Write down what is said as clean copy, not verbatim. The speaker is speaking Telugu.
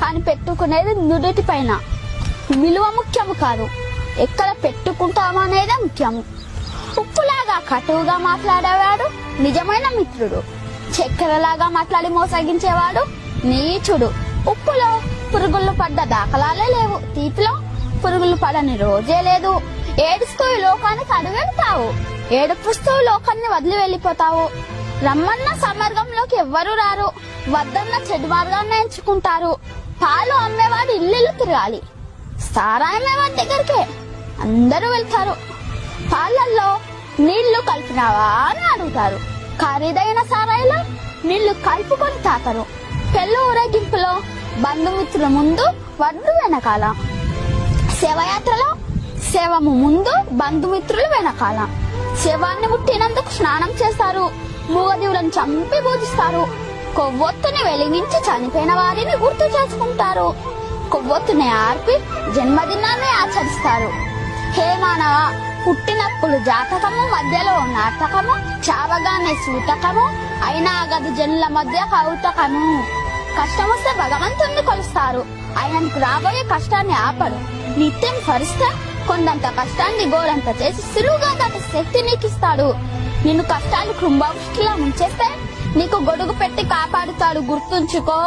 కానీ పెట్టుకునేది నుదుటి పైన. విలువ ముఖ్యము కాదు, ఎక్కడ పెట్టుకుంటాము అనేదే ముఖ్యము. ఉప్పులాగా కటువుగా మాట్లాడేవాడు నిజమైన మిత్రుడు. చక్కెరలాగా మాట్లాడి మోసగించేవాడు నీచుడు. ఉప్పులో పురుగులు పడ్డ దాఖలాలే లేవు, తీపిలో పురుగులు పడని రోజే లేదు. ఏడుస్తూ ఈ లోకానికి అడుగెళ్తావు, ఏడుపుస్తూ లోకాన్ని వదిలి వెళ్ళిపోతావు. రమ్మన్న సమర్గంలోకి ఎవ్వరూ రారు, వద్దన్న చెడు మార్గాన్ని ఎంచుకుంటారు. పాలు అమ్మేవాడు ఇల్లు తిరగాలి, సారాయమేవాడి దగ్గరికే అందరూ వెళ్తారు. పాలల్లో నీళ్లు కలిపినావా అని అడుగుతారు, ఖరీదైన సారాయిలో నీళ్లు కలుపుకొని తాకరు. పెళ్లి ఊరేగింపులో బంధుమిత్రుల ముందు, వడ్డు వెనకాల. శవయాత్రలో శవము ముందు, బంధుమిత్రులు వెనకాల. శవాన్ని ముట్టినందుకు స్నానం చేస్తారు, మూగజీవులను చంపి పూజిస్తారు. కొవ్వొత్తుని వెలిగించి చనిపోయిన వారిని గుర్తు చేసుకుంటారు. కొవ్వొత్తుని ఆర్పి జన్మదినాన్ని ఆచరిస్తారు. హే మానవ, పుట్టినప్పుడు జాతకము, మధ్యలో నాటకము, చావగానే సూతకము, అయినా గది జనుల మధ్య కౌతకము. కష్టం వస్తే భగవంతుణ్ణి కొలుస్తారు, ఆయనకు రాబోయే కష్టాన్ని ఆపడు. నిత్యం భరిస్తే కొండంత కష్టాన్ని గోరంత చేసి సులువుగా దాటి శక్తి నీకిస్తాడు. నిన్ను కష్టాలు కుంభవృష్టిలా ముంచేస్తే నీకు గొడుగు పెట్టి కాపాడుతాడు, గుర్తుంచుకో.